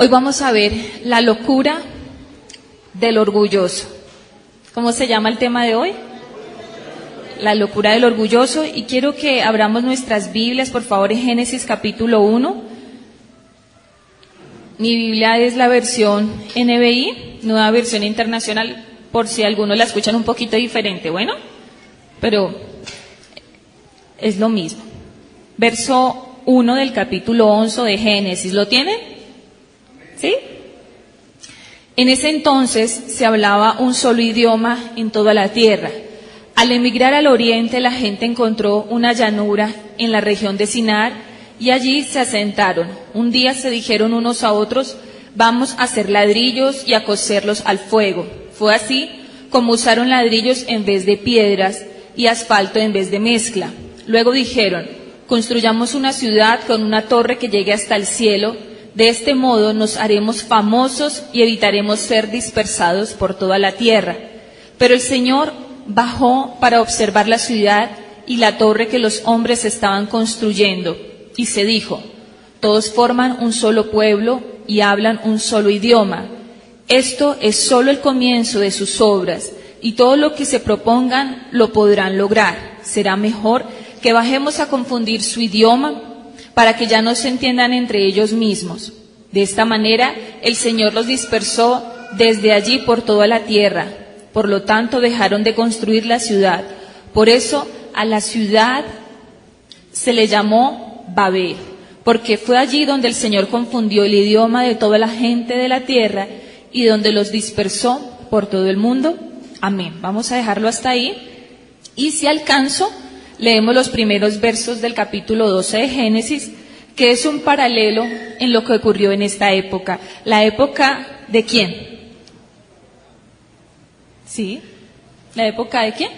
Hoy vamos a ver la locura del orgulloso. ¿Cómo se llama el tema de hoy? La locura del orgulloso. Y quiero que abramos nuestras Biblias, por favor, en Génesis capítulo 1. Mi Biblia es la versión NBI, Nueva Versión Internacional, por si algunos la escuchan un poquito diferente, bueno, pero es lo mismo. Verso 1 del capítulo 11 de Génesis, ¿lo tienen? ¿Sí? En ese entonces se hablaba un solo idioma en toda la tierra. Al emigrar al oriente, la gente encontró una llanura en la región de Sinar y allí se asentaron. Un día se dijeron unos a otros: vamos a hacer ladrillos y a cocerlos al fuego. Fue así como usaron ladrillos en vez de piedras y asfalto en vez de mezcla. Luego dijeron: construyamos una ciudad con una torre que llegue hasta el cielo. De este modo nos haremos famosos y evitaremos ser dispersados por toda la tierra. Pero el Señor bajó para observar la ciudad y la torre que los hombres estaban construyendo, y se dijo: todos forman un solo pueblo y hablan un solo idioma. Esto es solo el comienzo de sus obras, y todo lo que se propongan lo podrán lograr. Será mejor que bajemos a confundir su idioma para que ya no se entiendan entre ellos mismos. De esta manera el Señor los dispersó desde allí por toda la tierra. Por lo tanto dejaron de construir la ciudad. Por eso a la ciudad se le llamó Babel, porque fue allí donde el Señor confundió el idioma de toda la gente de la tierra y donde los dispersó por todo el mundo. Amén. Vamos a dejarlo hasta ahí. Y si alcanzo, leemos los primeros versos del capítulo 12 de Génesis, que es un paralelo en lo que ocurrió en esta época. ¿La época de quién? ¿Sí? ¿La época de quién?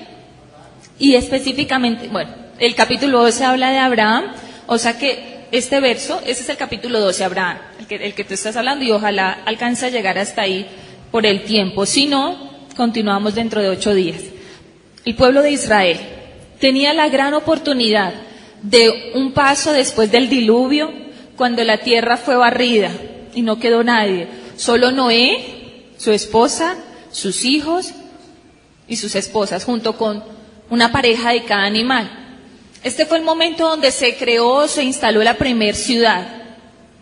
Y específicamente, bueno, el capítulo 12 habla de Abraham, o sea que este verso, ese es el capítulo 12, Abraham, el que tú estás hablando, y ojalá alcance a llegar hasta ahí por el tiempo. Si no, continuamos dentro de 8 días. El pueblo de Israel tenía la gran oportunidad de un paso después del diluvio, cuando la tierra fue barrida y no quedó nadie. Solo Noé, su esposa, sus hijos y sus esposas, junto con una pareja de cada animal. Este fue el momento donde se creó, se instaló la primer ciudad,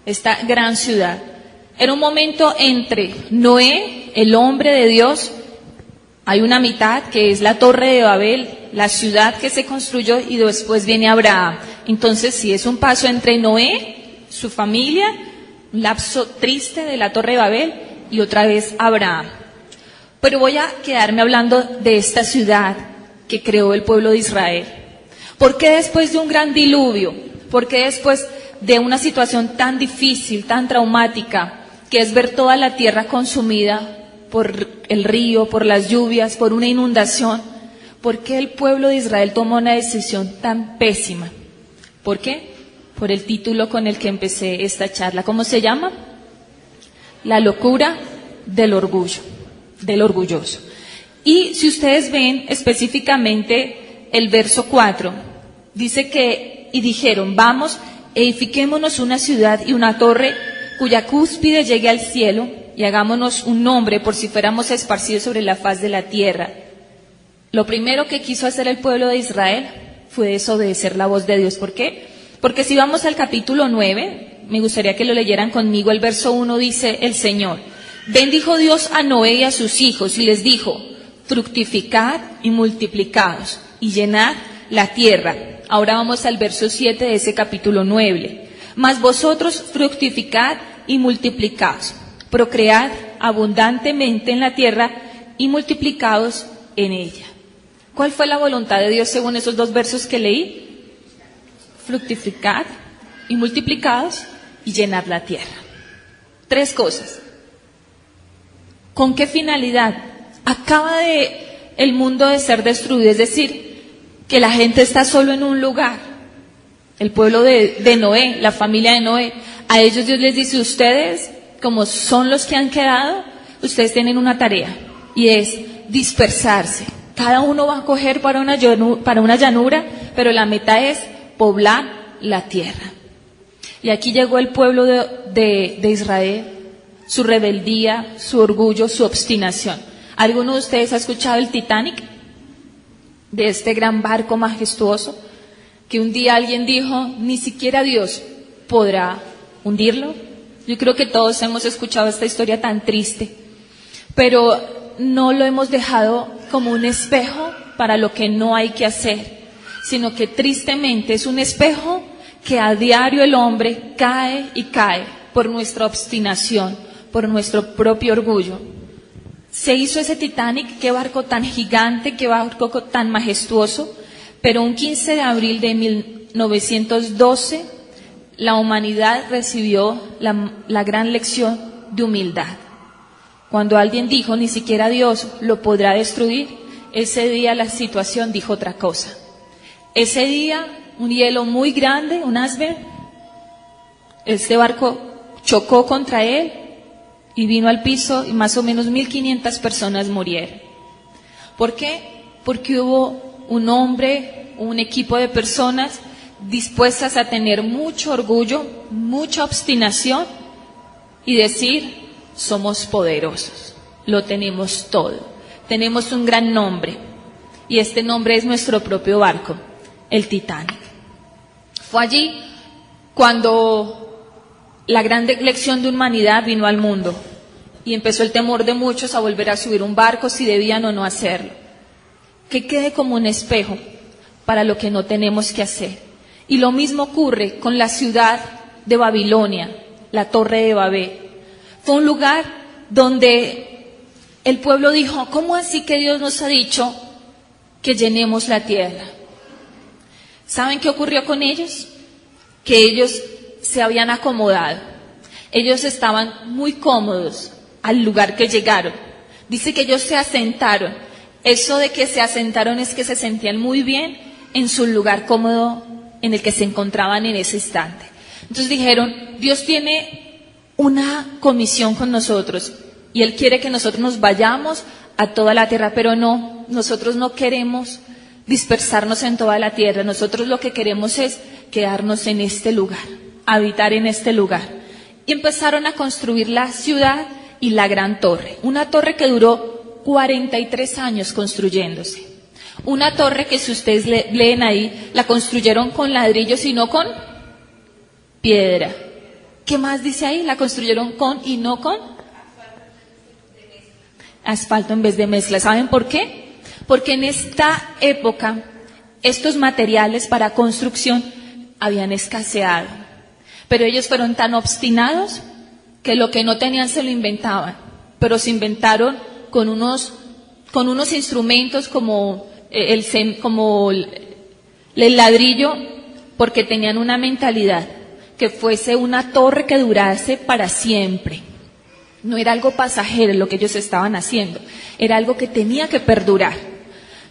esta gran ciudad. Era un momento entre Noé, el hombre de Dios. Hay una mitad que es la Torre de Babel, la ciudad que se construyó, y después viene Abraham. Entonces sí, es un paso entre Noé, su familia, un lapso triste de la Torre de Babel, y otra vez Abraham. Pero voy a quedarme hablando de esta ciudad que creó el pueblo de Israel. ¿Por qué después de un gran diluvio? ¿Por qué después de una situación tan difícil, tan traumática, que es ver toda la tierra consumida por el río, por las lluvias, por una inundación? ¿Por qué el pueblo de Israel tomó una decisión tan pésima? ¿Por qué? Por el título con el que empecé esta charla. ¿Cómo se llama? La locura del orgullo, del orgulloso. Y si ustedes ven específicamente el verso 4, dice que, y dijeron: vamos, edifiquémonos una ciudad y una torre cuya cúspide llegue al cielo, y hagámonos un nombre por si fuéramos esparcidos sobre la faz de la tierra. Lo primero que quiso hacer el pueblo de Israel fue desobedecer la voz de Dios. ¿Por qué? Porque si vamos al capítulo 9, me gustaría que lo leyeran conmigo. El verso 1 dice el Señor: bendijo Dios a Noé y a sus hijos y les dijo: fructificad y multiplicaos y llenad la tierra. Ahora vamos al verso 7 de ese capítulo 9. Mas vosotros fructificad y multiplicaos, procread abundantemente en la tierra y multiplicaos en ella. ¿Cuál fue la voluntad de Dios según esos dos versos que leí? Fructificad y multiplicaos y llenad la tierra. 3 cosas. ¿Con qué finalidad? Acaba el mundo de ser destruido, es decir, que la gente está solo en un lugar. El pueblo de Noé, la familia de Noé, a ellos Dios les dice: ustedes, como son los que han quedado, ustedes tienen una tarea, y es dispersarse. Cada uno va a coger para una llanura, pero la meta es poblar la tierra. Y aquí llegó el pueblo de Israel su rebeldía, su orgullo, su obstinación. ¿Alguno de ustedes ha escuchado el Titanic? De este gran barco majestuoso, que un día alguien dijo, ni siquiera Dios podrá hundirlo. Yo creo que todos hemos escuchado esta historia tan triste, pero no lo hemos dejado como un espejo para lo que no hay que hacer, sino que tristemente es un espejo que a diario el hombre cae y cae por nuestra obstinación, por nuestro propio orgullo. Se hizo ese Titanic, qué barco tan gigante, qué barco tan majestuoso, pero un 15 de abril de 1912, la humanidad recibió la gran lección de humildad. Cuando alguien dijo, ni siquiera Dios lo podrá destruir, ese día la situación dijo otra cosa. Ese día, un hielo muy grande, un iceberg, este barco chocó contra él y vino al piso y más o menos 1.500 personas murieron. ¿Por qué? Porque hubo un hombre, un equipo de personas dispuestas a tener mucho orgullo, mucha obstinación y decir, somos poderosos, lo tenemos todo, tenemos un gran nombre y este nombre es nuestro propio barco, el Titanic. Fue allí cuando la gran lección de humanidad vino al mundo y empezó el temor de muchos a volver a subir un barco si debían o no hacerlo. Que quede como un espejo para lo que no tenemos que hacer. Y lo mismo ocurre con la ciudad de Babilonia, la Torre de Babel. Fue un lugar donde el pueblo dijo, ¿cómo así que Dios nos ha dicho que llenemos la tierra? ¿Saben qué ocurrió con ellos? Que ellos se habían acomodado. Ellos estaban muy cómodos al lugar que llegaron. Dice que ellos se asentaron. Eso de que se asentaron es que se sentían muy bien en su lugar cómodo en el que se encontraban en ese instante. Entonces dijeron, Dios tiene una comisión con nosotros y Él quiere que nosotros nos vayamos a toda la tierra, pero no, nosotros no queremos dispersarnos en toda la tierra, nosotros lo que queremos es quedarnos en este lugar, habitar en este lugar. Y empezaron a construir la ciudad y la gran torre, una torre que duró 43 años construyéndose. Una torre que si ustedes leen ahí, la construyeron con ladrillos y no con piedra. ¿Qué más dice ahí? La construyeron con y no con asfalto en vez de mezcla. ¿Saben por qué? Porque en esta época estos materiales para construcción habían escaseado. Pero ellos fueron tan obstinados que lo que no tenían se lo inventaban. Pero se inventaron con unos instrumentos como el ladrillo, porque tenían una mentalidad que fuese una torre que durase para siempre. No era algo pasajero lo que ellos estaban haciendo, era algo que tenía que perdurar.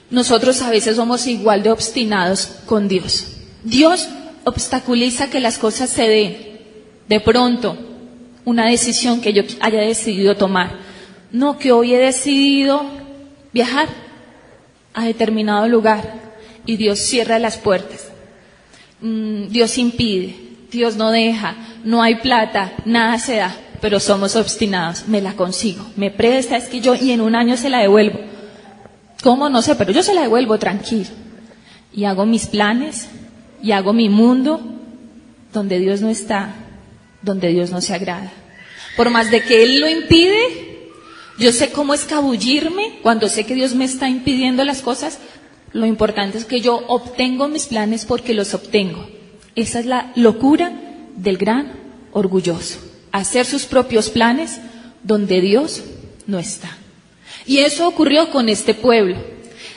Nosotros a veces somos igual de obstinados con Dios. Dios obstaculiza que las cosas se den. De pronto, una decisión que yo haya decidido tomar. No, que hoy he decidido viajar a determinado lugar y Dios cierra las puertas. Dios impide, Dios no deja, no hay plata, nada se da, pero somos obstinados. Me la consigo, me presta, es que yo y en un año se la devuelvo. ¿Cómo? No sé, pero yo se la devuelvo tranquilo. Y hago mis planes y hago mi mundo donde Dios no está, donde Dios no se agrada. Por más de que Él lo impide, yo sé cómo escabullirme cuando sé que Dios me está impidiendo las cosas. Lo importante es que yo obtengo mis planes porque los obtengo. Esa es la locura del gran orgulloso. Hacer sus propios planes donde Dios no está. Y eso ocurrió con este pueblo.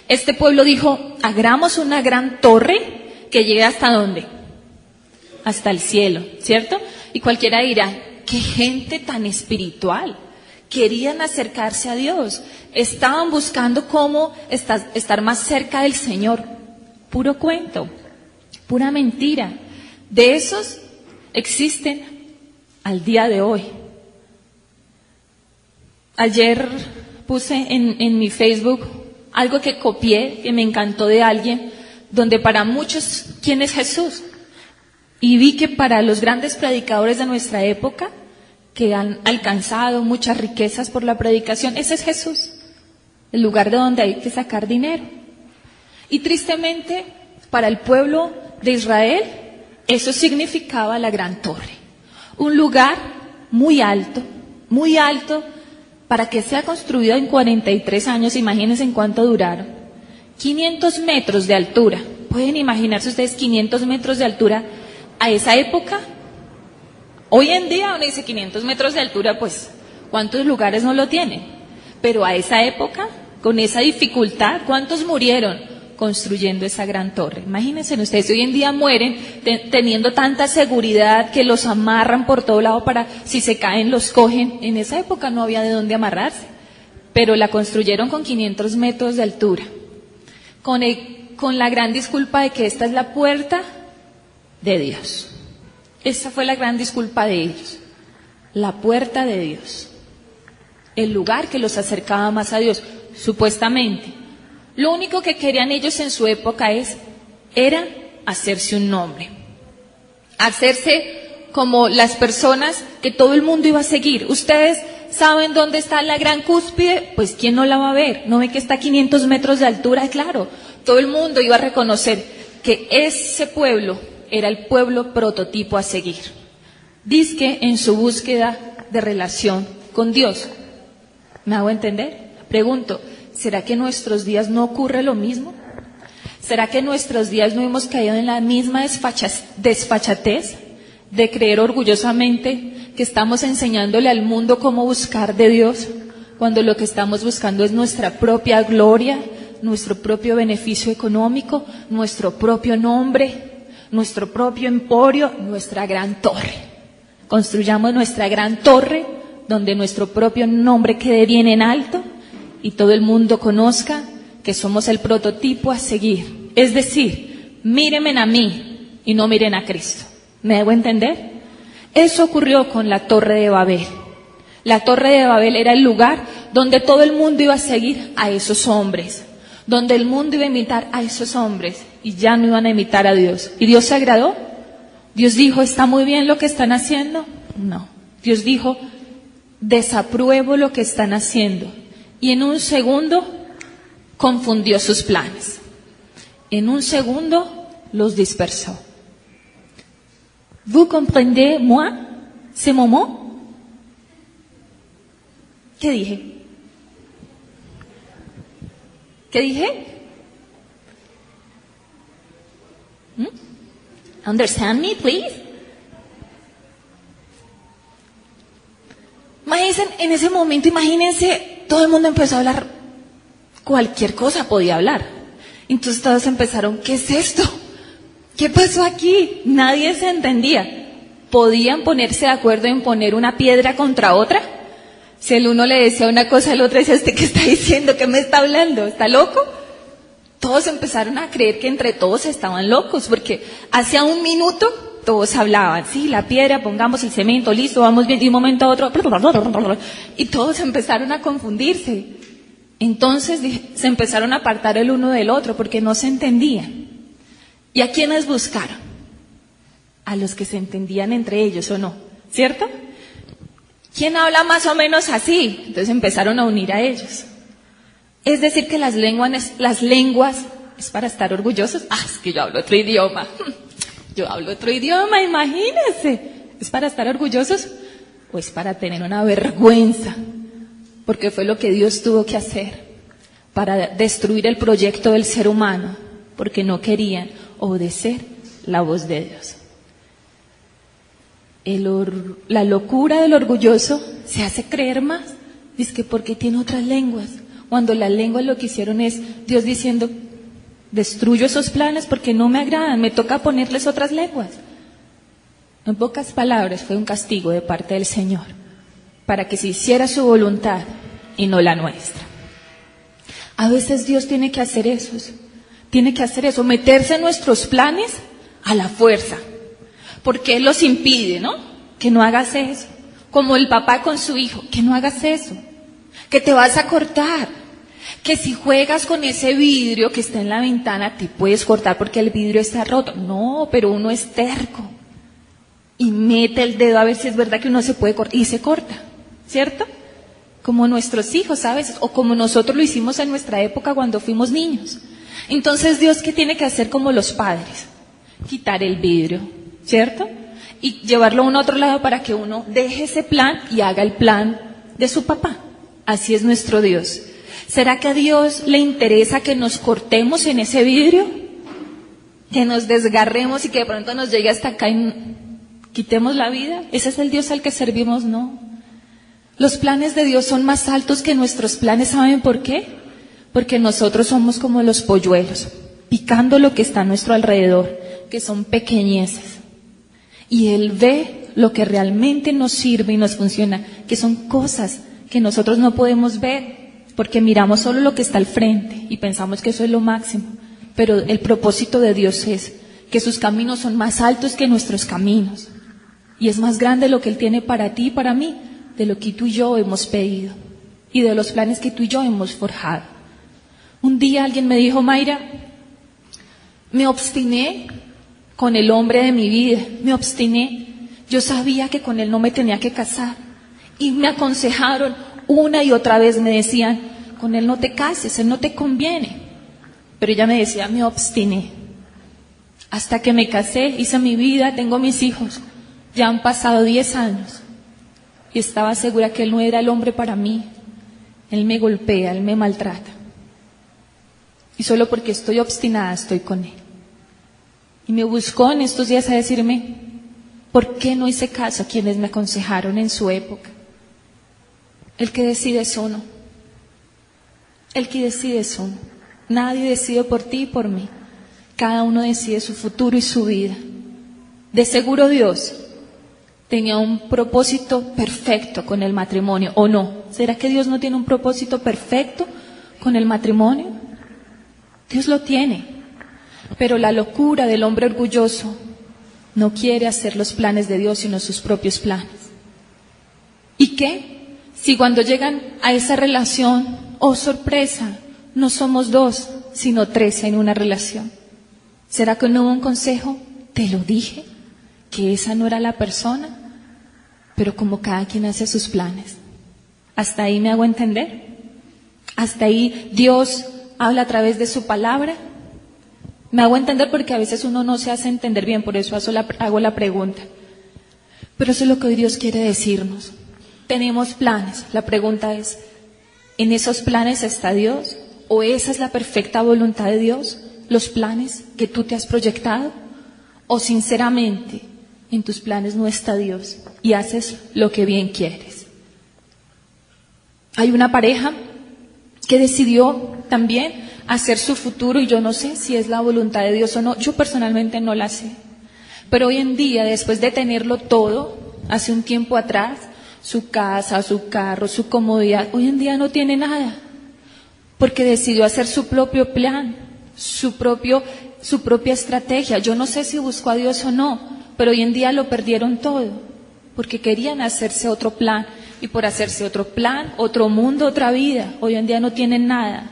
Este pueblo dijo, hagamos una gran torre que llegue ¿hasta dónde? Hasta el cielo, ¿cierto? Y cualquiera dirá, qué gente tan espiritual. Querían acercarse a Dios, estaban buscando cómo estar más cerca del Señor. Puro cuento, pura mentira. De esos existen al día de hoy. Ayer puse en mi Facebook algo que copié, que me encantó de alguien, donde para muchos, ¿quién es Jesús? Y vi que para los grandes predicadores de nuestra época, que han alcanzado muchas riquezas por la predicación. Ese es Jesús, el lugar de donde hay que sacar dinero. Y tristemente, para el pueblo de Israel, eso significaba la gran torre. Un lugar muy alto, para que sea construido en 43 años, imagínense en cuánto duraron. 500 metros de altura. ¿Pueden imaginarse ustedes 500 metros de altura a esa época? Hoy en día uno dice 500 metros de altura, pues, ¿cuántos lugares no lo tienen? Pero a esa época, con esa dificultad, ¿cuántos murieron construyendo esa gran torre? Imagínense ustedes, si hoy en día mueren teniendo tanta seguridad que los amarran por todo lado para, si se caen, los cogen. En esa época no había de dónde amarrarse, pero la construyeron con 500 metros de altura, con la gran disculpa de que esta es la puerta de Dios. Esa fue la gran disculpa de ellos, la puerta de Dios, el lugar que los acercaba más a Dios, supuestamente. Lo único que querían ellos en su época era hacerse un nombre, hacerse como las personas que todo el mundo iba a seguir. Ustedes saben dónde está la gran cúspide, pues ¿quién no la va a ver? ¿No ve que está a 500 metros de altura? Claro, todo el mundo iba a reconocer que ese pueblo era el pueblo prototipo a seguir. Dizque en su búsqueda de relación con Dios. ¿Me hago entender? Pregunto, ¿será que en nuestros días no ocurre lo mismo? ¿Será que en nuestros días no hemos caído en la misma desfachatez de creer orgullosamente que estamos enseñándole al mundo cómo buscar de Dios, cuando lo que estamos buscando es nuestra propia gloria, nuestro propio beneficio económico, nuestro propio nombre, nuestro propio emporio, nuestra gran torre? Construyamos nuestra gran torre donde nuestro propio nombre quede bien en alto y todo el mundo conozca que somos el prototipo a seguir. Es decir, mírenme a mí y no miren a Cristo. ¿Me debo entender? Eso ocurrió con la Torre de Babel. La Torre de Babel era el lugar donde todo el mundo iba a seguir a esos hombres, donde el mundo iba a imitar a esos hombres y ya no iban a imitar a Dios. ¿Y Dios se agradó? Dios dijo, ¿está muy bien lo que están haciendo? No. Dios dijo, desapruebo lo que están haciendo. Y en un segundo confundió sus planes. En un segundo los dispersó. ¿Vous comprenez, moi, ce moment? ¿Qué dije? ¿Qué dije? Understand me, please? Imagínense, en ese momento, imagínense, todo el mundo empezó a hablar, cualquier cosa podía hablar. Entonces todos empezaron, ¿qué es esto? ¿Qué pasó aquí? Nadie se entendía. ¿Podían ponerse de acuerdo en poner una piedra contra otra? Si el uno le decía una cosa al otro, decía, ¿usted qué está diciendo? ¿Qué me está hablando? ¿Está loco? Todos empezaron a creer que entre todos estaban locos, porque hacía un minuto todos hablaban, sí, la piedra, pongamos el cemento, listo, vamos bien, de un momento a otro, y todos empezaron a confundirse. Entonces se empezaron a apartar el uno del otro, porque no se entendían. ¿Y a quiénes buscaron? A los que se entendían entre ellos, ¿o no? ¿Cierto? ¿Quién habla más o menos así? Entonces empezaron a unir a ellos. Es decir que las lenguas es para estar orgullosos. Ah, es que yo hablo otro idioma. Yo hablo otro idioma, imagínense. ¿Es para estar orgullosos o es para tener una vergüenza? Porque fue lo que Dios tuvo que hacer para destruir el proyecto del ser humano, porque no querían obedecer la voz de Dios. La locura del orgulloso se hace creer más. Dice que porque tiene otras lenguas, cuando las lenguas lo que hicieron es Dios diciendo, destruyo esos planes porque no me agradan, me toca ponerles otras lenguas. En pocas palabras, fue un castigo de parte del Señor para que se hiciera su voluntad y no la nuestra. A veces Dios tiene que hacer eso, meterse en nuestros planes a la fuerza, porque Él los impide, ¿no? Que no hagas eso, como el papá con su hijo, que no hagas eso, que te vas a cortar, que si juegas con ese vidrio que está en la ventana te puedes cortar porque el vidrio está roto. No, pero uno es terco y mete el dedo a ver si es verdad que uno se puede cortar, y se corta, ¿cierto? Como nuestros hijos a veces, o como nosotros lo hicimos en nuestra época cuando fuimos niños. Entonces Dios, ¿qué tiene que hacer como los padres? Quitar el vidrio, ¿cierto? Y llevarlo a un otro lado para que uno deje ese plan y haga el plan de su papá. Así es nuestro Dios. ¿Será que a Dios le interesa que nos cortemos en ese vidrio? Que nos desgarremos y que de pronto nos llegue hasta acá y quitemos la vida. ¿Ese es el Dios al que servimos? No. Los planes de Dios son más altos que nuestros planes. ¿Saben por qué? Porque nosotros somos como los polluelos, picando lo que está a nuestro alrededor, que son pequeñeces. Y Él ve lo que realmente nos sirve y nos funciona, que son cosas que nosotros no podemos ver, porque miramos solo lo que está al frente y pensamos que eso es lo máximo. Pero el propósito de Dios es que sus caminos son más altos que nuestros caminos. Y es más grande lo que Él tiene para ti y para mí, de lo que tú y yo hemos pedido y de los planes que tú y yo hemos forjado. Un día alguien me dijo: Mayra, me obstiné con el hombre de mi vida, me obstiné. Yo sabía que con él no me tenía que casar. Y me aconsejaron una y otra vez, me decían: con él no te cases, él no te conviene. Pero ella me decía: me obstiné. Hasta que me casé, hice mi vida, tengo mis hijos. Ya han pasado 10 años. Y estaba segura que él no era el hombre para mí. Él me golpea, él me maltrata. Y solo porque estoy obstinada estoy con él. Y me buscó en estos días a decirme: ¿por qué no hice caso a quienes me aconsejaron en su época? El que decide es uno. El que decide es uno. Nadie decide por ti y por mí. Cada uno decide su futuro y su vida. De seguro Dios tenía un propósito perfecto con el matrimonio, ¿o no? ¿Será que Dios no tiene un propósito perfecto con el matrimonio? Dios lo tiene. Pero la locura del hombre orgulloso no quiere hacer los planes de Dios, sino sus propios planes. ¿Y qué? Si cuando llegan a esa relación, oh sorpresa, no somos 2, sino 3 en una relación. ¿Será que no hubo un consejo? Te lo dije, que esa no era la persona. Pero como cada quien hace sus planes. ¿Hasta ahí me hago entender? ¿Hasta ahí Dios habla a través de su palabra? Me hago entender porque a veces uno no se hace entender bien, por eso hago la pregunta. Pero eso es lo que hoy Dios quiere decirnos. Tenemos planes. La pregunta es: ¿en esos planes está Dios? ¿O esa es la perfecta voluntad de Dios? ¿Los planes que tú te has proyectado? ¿O sinceramente en tus planes no está Dios y haces lo que bien quieres? Hay una pareja que decidió también hacer su futuro y yo no sé si es la voluntad de Dios o no. Yo personalmente no la sé. Pero hoy en día, después de tenerlo todo, hace un tiempo atrás, su casa, su carro, su comodidad, hoy en día no tiene nada. Porque decidió hacer su propio plan, su propia estrategia. Yo no sé si buscó a Dios o no, pero hoy en día lo perdieron todo, porque querían hacerse otro plan, y por hacerse otro plan, otro mundo, otra vida, hoy en día no tienen nada.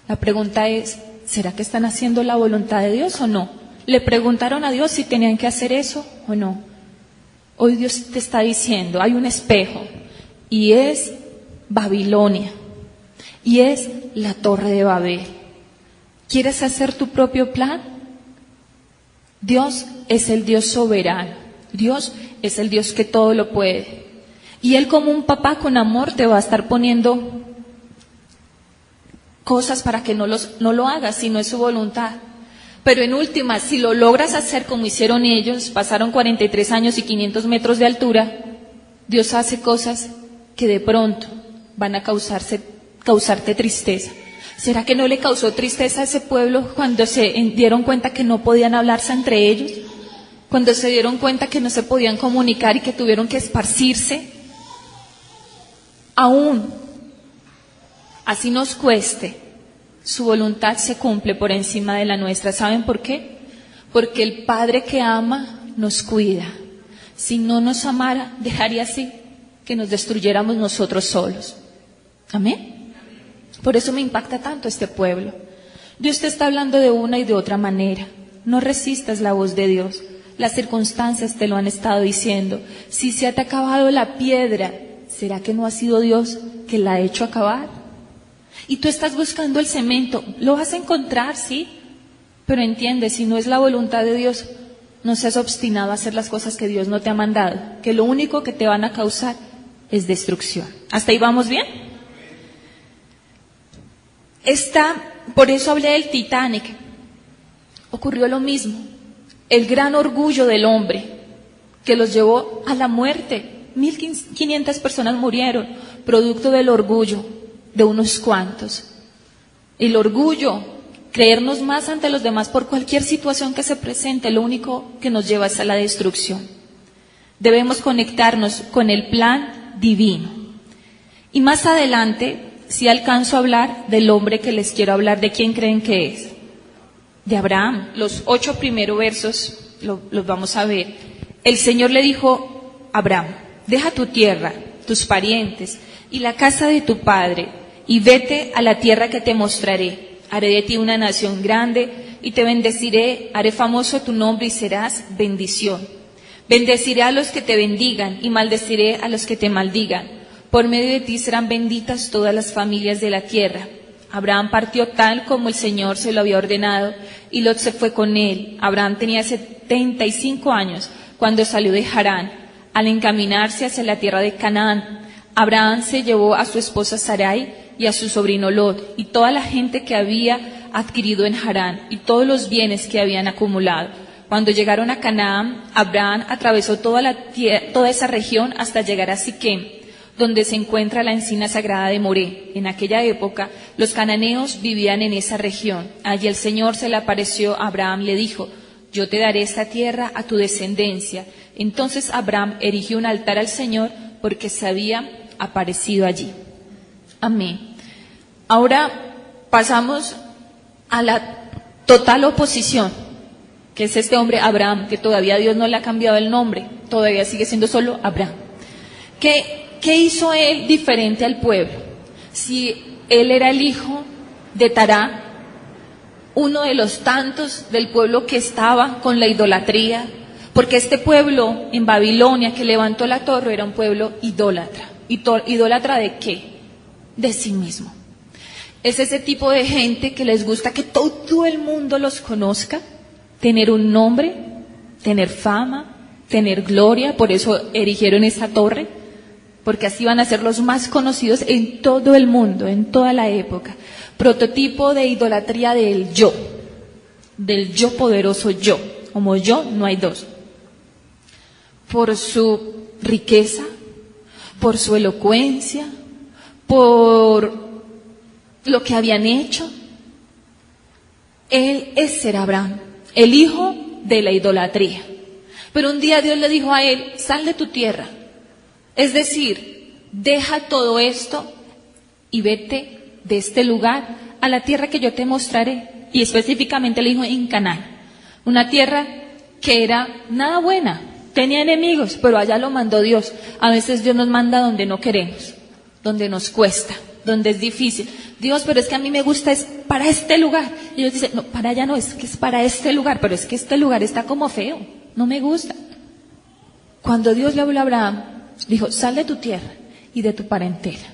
La pregunta es: ¿será que están haciendo la voluntad de Dios o no? ¿Le preguntaron a Dios si tenían que hacer eso o no? Hoy Dios te está diciendo, hay un espejo, y es Babilonia, y es la Torre de Babel. ¿Quieres hacer tu propio plan? Dios es el Dios soberano. Dios es el Dios que todo lo puede. Y Él, como un papá con amor, te va a estar poniendo cosas para que no lo hagas si no es su voluntad. Pero en última, si lo logras hacer como hicieron ellos, pasaron 43 años y 500 metros de altura, Dios hace cosas que de pronto van a causarte tristeza. ¿Será que no le causó tristeza a ese pueblo cuando se dieron cuenta que no podían hablarse entre ellos? Cuando se dieron cuenta que no se podían comunicar y que tuvieron que esparcirse. Aún, así nos cueste, su voluntad se cumple por encima de la nuestra. ¿Saben por qué? Porque el Padre que ama nos cuida. Si no nos amara, dejaría así que nos destruyéramos nosotros solos. ¿Amén? Por eso me impacta tanto este pueblo. Dios te está hablando de una y de otra manera. No resistas la voz de Dios. las circunstancias te lo han estado diciendo. Si se te ha acabado la piedra, ¿será que no ha sido Dios que la ha hecho acabar? Y tú estás buscando el cemento, lo vas a encontrar, sí, pero entiende, si no es la voluntad de Dios, no seas obstinado a hacer las cosas que Dios no te ha mandado, que lo único que te van a causar es destrucción. ¿Hasta ahí vamos bien? Por eso hablé del Titanic. Ocurrió lo mismo. El gran orgullo del hombre que los llevó a la muerte. 1.500 personas murieron, producto del orgullo de unos cuantos. El orgullo, creernos más ante los demás por cualquier situación que se presente, lo único que nos lleva es a la destrucción. Debemos conectarnos con el plan divino. Y más adelante, si alcanzo a hablar del hombre que les quiero hablar, ¿de quién creen que es? De Abraham. Los 8 primeros versos los vamos a ver. El Señor le dijo a Abraham: deja tu tierra, tus parientes y la casa de tu padre, y vete a la tierra que te mostraré. Haré de ti una nación grande y te bendeciré, haré famoso tu nombre y serás bendición. Bendeciré a los que te bendigan y maldeciré a los que te maldigan. Por medio de ti serán benditas todas las familias de la tierra. Abraham partió tal como el Señor se lo había ordenado, y Lot se fue con él. Abraham tenía 75 años cuando salió de Harán. Al encaminarse hacia la tierra de Canaán, Abraham se llevó a su esposa Sarai y a su sobrino Lot, y toda la gente que había adquirido en Harán, y todos los bienes que habían acumulado. Cuando llegaron a Canaán, Abraham atravesó toda esa región hasta llegar a Siquem, donde se encuentra la encina sagrada de Moré. En aquella época, los cananeos vivían en esa región. Allí el Señor se le apareció a Abraham y le dijo: yo te daré esta tierra a tu descendencia. Entonces Abraham erigió un altar al Señor porque se había aparecido allí. Amén. Ahora pasamos a la total oposición, que es este hombre Abraham, que todavía Dios no le ha cambiado el nombre, todavía sigue siendo solo Abraham. ¿Qué hizo él diferente al pueblo? Si él era el hijo de Tará, uno de los tantos del pueblo que estaba con la idolatría, porque este pueblo en Babilonia que levantó la torre era un pueblo idólatra. ¿Idólatra de qué? De sí mismo. Es ese tipo de gente que les gusta que todo el mundo los conozca, tener un nombre, tener fama, tener gloria. Por eso erigieron esa torre, porque así van a ser los más conocidos en todo el mundo, en toda la época. Prototipo de idolatría del yo poderoso yo. Como yo no hay dos. Por su riqueza, por su elocuencia, por lo que habían hecho. Ese era Abraham, el hijo de la idolatría. Pero un día Dios le dijo a él: sal de tu tierra. Es decir, deja todo esto y vete de este lugar a la tierra que yo te mostraré. Y específicamente le dijo en Canaán, una tierra que era nada buena, tenía enemigos, pero allá lo mandó Dios. A veces Dios nos manda donde no queremos, donde nos cuesta, donde es difícil. Dios, pero es que a mí me gusta, es para este lugar. Y Dios dice: no, para allá no, es que es para este lugar, pero es que este lugar está como feo, no me gusta. Cuando Dios le habló a Abraham, dijo: sal de tu tierra y de tu parentela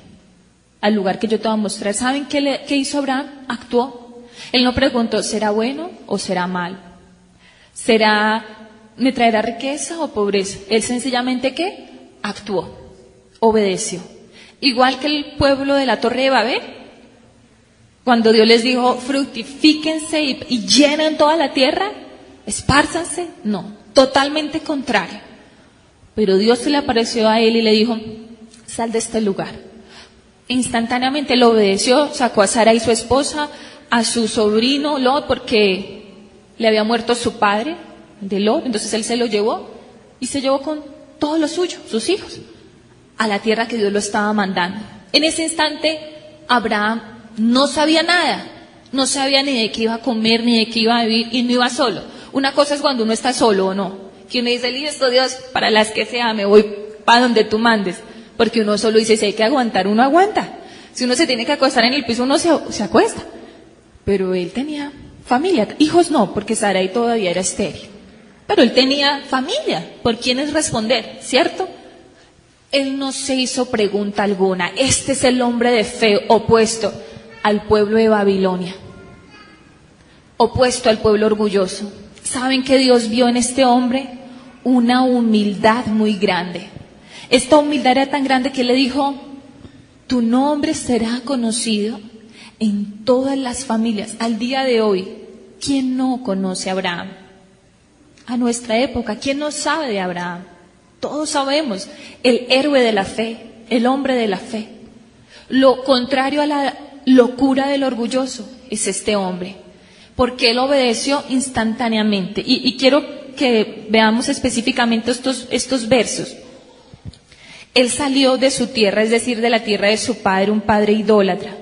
al lugar que yo te voy a mostrar. ¿Saben qué hizo Abraham? Actuó. Él no preguntó: ¿será bueno o será mal? ¿Me traerá riqueza o pobreza? Él sencillamente, ¿qué? Actuó, obedeció. Igual que el pueblo de la Torre de Babel, cuando Dios les dijo: fructifíquense y llenen toda la tierra, espárzanse. No, totalmente contrario. Pero Dios se le apareció a él y le dijo: sal de este lugar. Instantáneamente lo obedeció, sacó a Sara y su esposa, a su sobrino Lot, porque le había muerto su padre, de Lot. Entonces él se lo llevó y se llevó con todo lo suyo, sus hijos, a la tierra que Dios lo estaba mandando. En ese instante Abraham no sabía nada, no sabía ni de qué iba a comer, ni de qué iba a vivir, y no iba solo. Una cosa es cuando uno está solo o no, que uno dice: listo Dios, para las que sea, me voy para donde tú mandes. Porque uno solo dice: si hay que aguantar, uno aguanta. Si uno se tiene que acostar en el piso, uno se acuesta. Pero él tenía familia, hijos no, porque Sarai todavía era estéril. Pero él tenía familia, por quienes responder, ¿cierto? Él no se hizo pregunta alguna. Este es el hombre de fe opuesto al pueblo de Babilonia, opuesto al pueblo orgulloso. ¿Saben qué Dios vio en este hombre? Una humildad muy grande. Esta humildad era tan grande que le dijo: tu nombre será conocido en todas las familias. Al día de hoy, ¿quién no conoce a Abraham? A nuestra época, ¿quién no sabe de Abraham? Todos sabemos, el héroe de la fe, el hombre de la fe. Lo contrario a la locura del orgulloso es este hombre, porque él obedeció instantáneamente. Y quiero que veamos específicamente estos versos. Él salió de su tierra, es decir, de la tierra de su padre, un padre idólatra.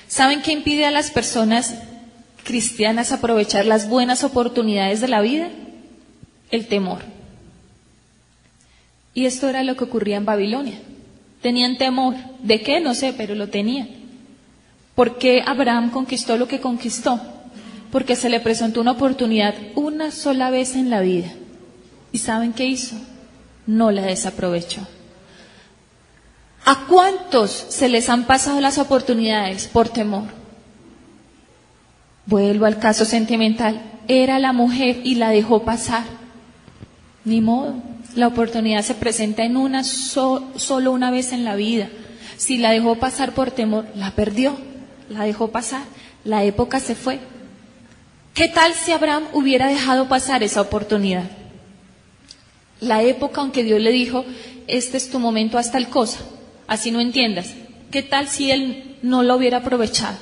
¿Saben qué impide a las personas cristianas aprovechar las buenas oportunidades de la vida? El temor. Y esto era lo que ocurría en Babilonia. Tenían temor. ¿De qué? No sé, pero lo tenían. ¿Por qué Abraham conquistó lo que conquistó? Porque se le presentó una oportunidad una sola vez en la vida. ¿Y saben qué hizo? No la desaprovechó. ¿A cuántos se les han pasado las oportunidades por temor? Vuelvo al caso sentimental. Era la mujer y la dejó pasar. Ni modo. La oportunidad se presenta en solo una vez en la vida. Si la dejó pasar por temor, la perdió. La dejó pasar. La época se fue. ¿Qué tal si Abraham hubiera dejado pasar esa oportunidad? La época, aunque Dios le dijo, este es tu momento, haz tal cosa, así no entiendas. ¿Qué tal si él no lo hubiera aprovechado?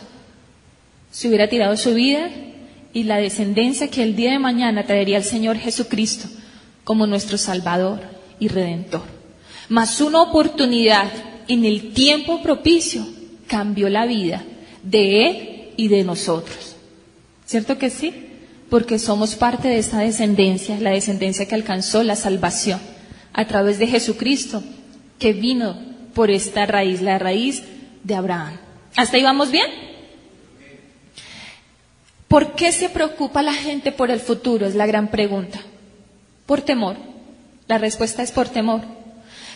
Se hubiera tirado su vida y la descendencia que el día de mañana traería al Señor Jesucristo como nuestro Salvador y Redentor. Mas una oportunidad en el tiempo propicio cambió la vida de él y de nosotros. ¿Cierto que sí? Porque somos parte de esa descendencia, la descendencia que alcanzó la salvación a través de Jesucristo, que vino por esta raíz, la raíz de Abraham. ¿Hasta ahí vamos bien? ¿Por qué se preocupa la gente por el futuro? Es la gran pregunta. Por temor. La respuesta es por temor.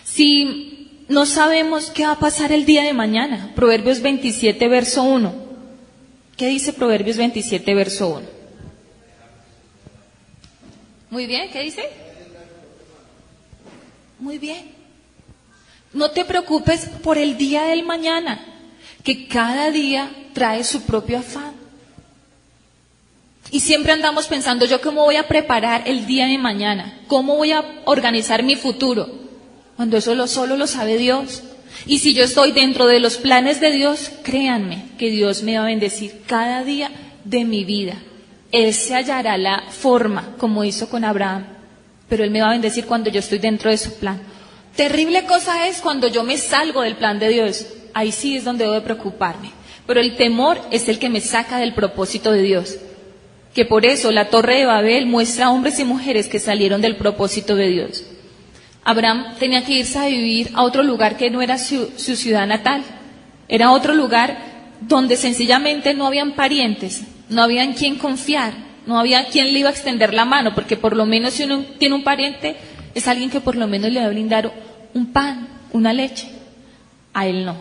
Si no sabemos qué va a pasar el día de mañana, Proverbios 27, verso 1. ¿Qué dice Proverbios 27, verso 1? Muy bien, ¿qué dice? Muy bien. No te preocupes por el día del mañana, que cada día trae su propio afán. Y siempre andamos pensando, ¿yo cómo voy a preparar el día de mañana? ¿Cómo voy a organizar mi futuro? Cuando eso solo lo sabe Dios. Y si yo estoy dentro de los planes de Dios, créanme que Dios me va a bendecir cada día de mi vida. Él se hallará la forma, como hizo con Abraham, pero Él me va a bendecir cuando yo estoy dentro de su plan. Terrible cosa es cuando yo me salgo del plan de Dios. Ahí sí es donde debo de preocuparme. Pero el temor es el que me saca del propósito de Dios. Que por eso la Torre de Babel muestra a hombres y mujeres que salieron del propósito de Dios. Abraham tenía que irse a vivir a otro lugar que no era su ciudad natal. Era otro lugar donde sencillamente no habían parientes, no había en quien confiar, no había quien le iba a extender la mano, porque por lo menos si uno tiene un pariente, es alguien que por lo menos le va a brindar un pan, una leche. A él no.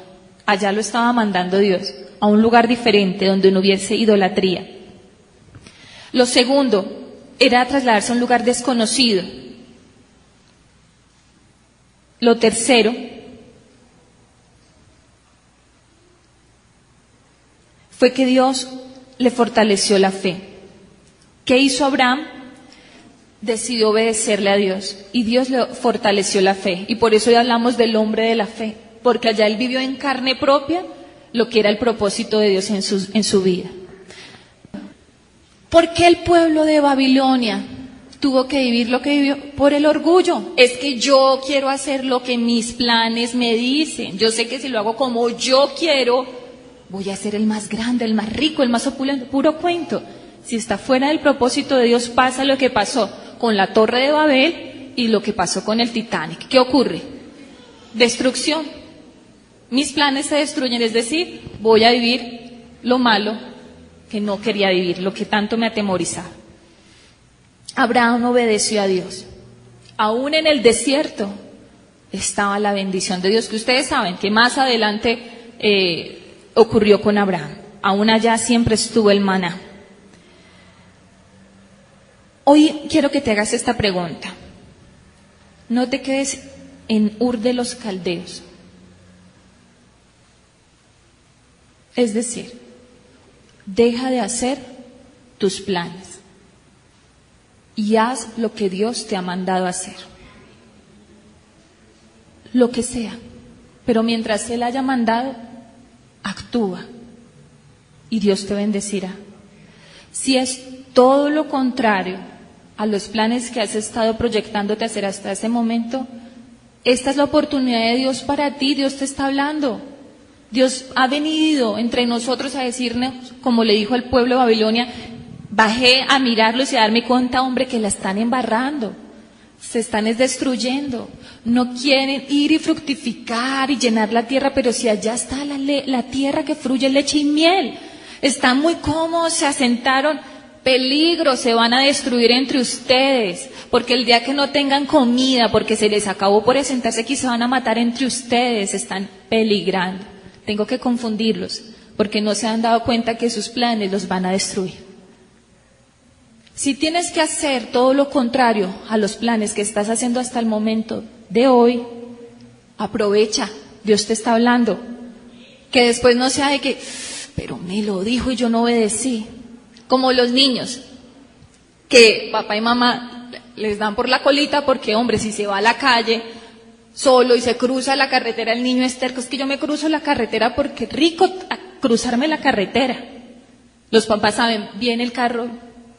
Allá lo estaba mandando Dios, a un lugar diferente donde no hubiese idolatría. Lo segundo era trasladarse a un lugar desconocido. Lo tercero fue que Dios le fortaleció la fe. ¿Qué hizo Abraham? Decidió obedecerle a Dios y Dios le fortaleció la fe. Y por eso hoy hablamos del hombre de la fe, porque allá él vivió en carne propia lo que era el propósito de Dios en su vida. ¿Por qué el pueblo de Babilonia tuvo que vivir lo que vivió? Por el orgullo. Es que yo quiero hacer lo que mis planes me dicen. Yo sé que si lo hago como yo quiero, voy a ser el más grande, el más rico, el más opulento. Puro cuento. Si está fuera del propósito de Dios, pasa lo que pasó con la Torre de Babel y lo que pasó con el Titanic. ¿Qué ocurre? Destrucción. Mis planes se destruyen, es decir, voy a vivir lo malo que no quería vivir, lo que tanto me atemorizaba. Abraham obedeció a Dios. Aún en el desierto estaba la bendición de Dios, que ustedes saben que más adelante ocurrió con Abraham. Aún allá siempre estuvo el maná. Hoy quiero que te hagas esta pregunta. No te quedes en Ur de los Caldeos. Es decir, deja de hacer tus planes y haz lo que Dios te ha mandado hacer. Lo que sea, pero mientras Él haya mandado, actúa y Dios te bendecirá. Si es todo lo contrario a los planes que has estado proyectándote hacer hasta ese momento, esta es la oportunidad de Dios para ti. Dios te está hablando. Dios ha venido entre nosotros a decirnos, como le dijo al pueblo de Babilonia, bajé a mirarlos y a darme cuenta, hombre, que la están embarrando, se están destruyendo, no quieren ir y fructificar y llenar la tierra, pero si allá está la tierra que fluye leche y miel, están muy cómodos, se asentaron. Peligro, se van a destruir entre ustedes, porque el día que no tengan comida, porque se les acabó por asentarse aquí, se van a matar entre ustedes, están peligrando. Tengo que confundirlos, porque no se han dado cuenta que sus planes los van a destruir. Si tienes que hacer todo lo contrario a los planes que estás haciendo hasta el momento de hoy, aprovecha, Dios te está hablando. Que después no sea de que, pero me lo dijo y yo no obedecí. Como los niños, que papá y mamá les dan por la colita porque, hombre, si se va a la calle solo y se cruza la carretera, el niño es terco, es que yo me cruzo la carretera porque rico cruzarme la carretera. Los papás saben, viene el carro,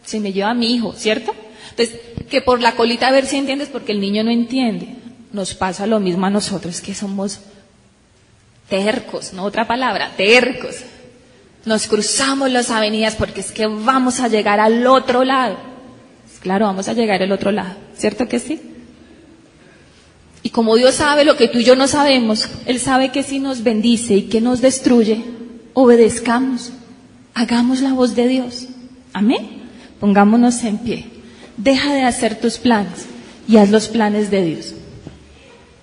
se me lleva a mi hijo, ¿cierto? Entonces, que por la colita a ver si entiendes, porque el niño no entiende. Nos pasa lo mismo a nosotros, que somos tercos, no otra palabra, tercos. Nos cruzamos las avenidas porque es que vamos a llegar al otro lado. Claro, vamos a llegar al otro lado, ¿cierto que sí? Y como Dios sabe lo que tú y yo no sabemos, Él sabe que si nos bendice y que nos destruye, obedezcamos, hagamos la voz de Dios. Amén. Pongámonos en pie. Deja de hacer tus planes y haz los planes de Dios.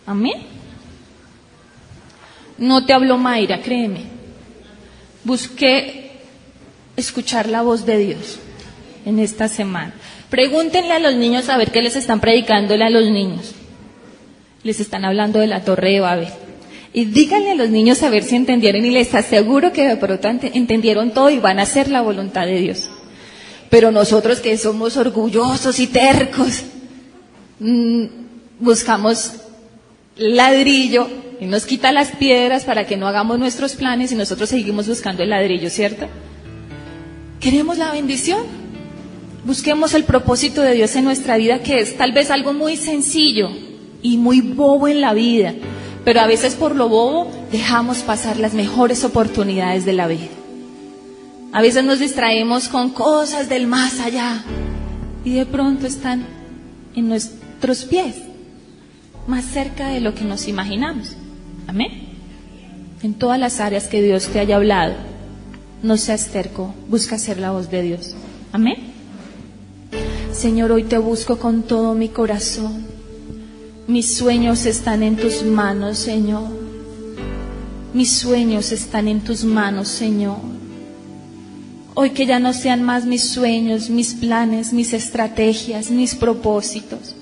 Amén. No te habló Mayra, créeme. Busqué escuchar la voz de Dios en esta semana. Pregúntenle a los niños a ver qué les están predicándole a los niños. Les están hablando de la Torre de Babel. Y díganle a los niños a ver si entendieron, y les aseguro que de pronto entendieron todo y van a hacer la voluntad de Dios. Pero nosotros que somos orgullosos y tercos, buscamos ladrillo y nos quita las piedras para que no hagamos nuestros planes y nosotros seguimos buscando el ladrillo, ¿cierto? ¿Queremos la bendición? Busquemos el propósito de Dios en nuestra vida, que es tal vez algo muy sencillo y muy bobo en la vida, pero a veces por lo bobo dejamos pasar las mejores oportunidades de la vida. A veces nos distraemos con cosas del más allá y de pronto están en nuestros pies, más cerca de lo que nos imaginamos. Amén. En todas las áreas que Dios te haya hablado, no seas terco, busca hacer la voz de Dios. Amén. Señor, hoy te busco con todo mi corazón. Mis sueños están en tus manos, Señor. Mis sueños están en tus manos, Señor. Hoy que ya no sean más mis sueños, mis planes, mis estrategias, mis propósitos.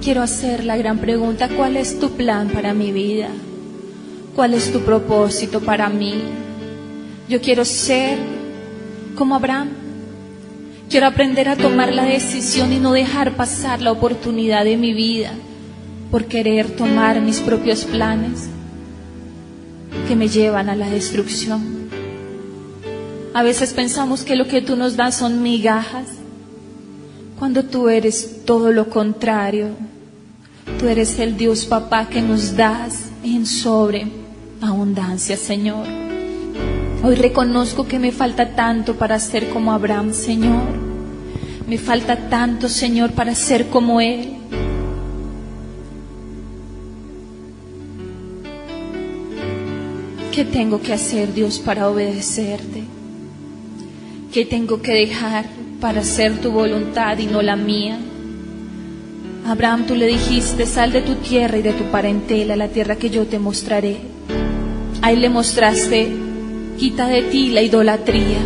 Quiero hacer la gran pregunta: ¿cuál es tu plan para mi vida? ¿Cuál es tu propósito para mí? Yo quiero ser como Abraham. Quiero aprender a tomar la decisión y no dejar pasar la oportunidad de mi vida por querer tomar mis propios planes que me llevan a la destrucción. A veces pensamos que lo que tú nos das son migajas, cuando tú eres todo lo contrario. Tú eres el Dios Papá que nos das en sobreabundancia, Señor. Hoy reconozco que me falta tanto para ser como Abraham, Señor. Me falta tanto, Señor, para ser como Él. ¿Qué tengo que hacer, Dios, para obedecerte? ¿Qué tengo que dejar para hacer tu voluntad y no la mía. Abraham, tú le dijiste, sal de tu tierra y de tu parentela, la tierra que yo te mostraré. Ahí le mostraste, quita de ti la idolatría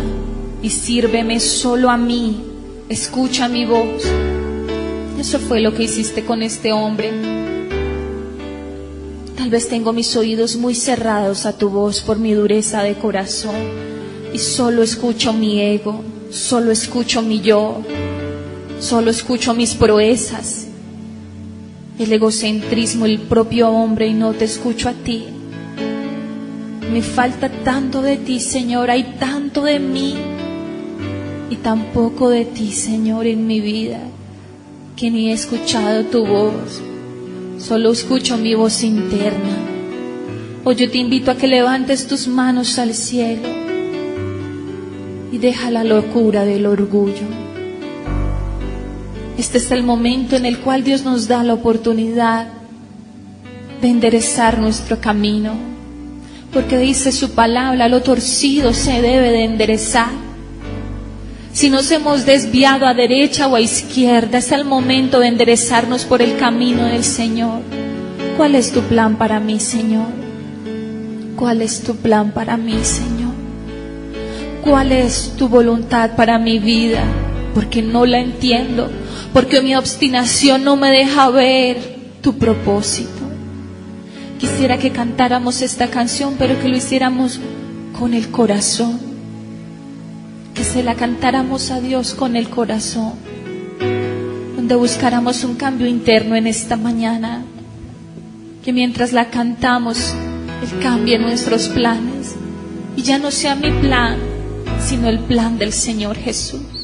y sírveme solo a mí, escucha mi voz. Eso fue lo que hiciste con este hombre. Tal vez tengo mis oídos muy cerrados a tu voz por mi dureza de corazón y solo escucho mi ego, solo escucho mi yo, solo escucho mis proezas, el egocentrismo, el propio hombre, y no te escucho a ti. Me falta tanto de ti, Señor, hay tanto de mí y tan poco de ti, Señor, en mi vida, que ni he escuchado tu voz, solo escucho mi voz interna. Hoy yo te invito a que levantes tus manos al cielo y deja la locura del orgullo. Este es el momento en el cual Dios nos da la oportunidad de enderezar nuestro camino, porque dice su palabra, lo torcido se debe de enderezar. Si nos hemos desviado a derecha o a izquierda, es el momento de enderezarnos por el camino del Señor. ¿Cuál es tu plan para mí, Señor? ¿Cuál es tu plan para mí, Señor? ¿Cuál es tu voluntad para mi vida? Porque no la entiendo, porque mi obstinación no me deja ver tu propósito. Quisiera que cantáramos esta canción, pero que lo hiciéramos con el corazón, que se la cantáramos a Dios con el corazón, donde buscáramos un cambio interno en esta mañana, que mientras la cantamos, Él cambie nuestros planes y ya no sea mi plan, sino el plan del Señor Jesús.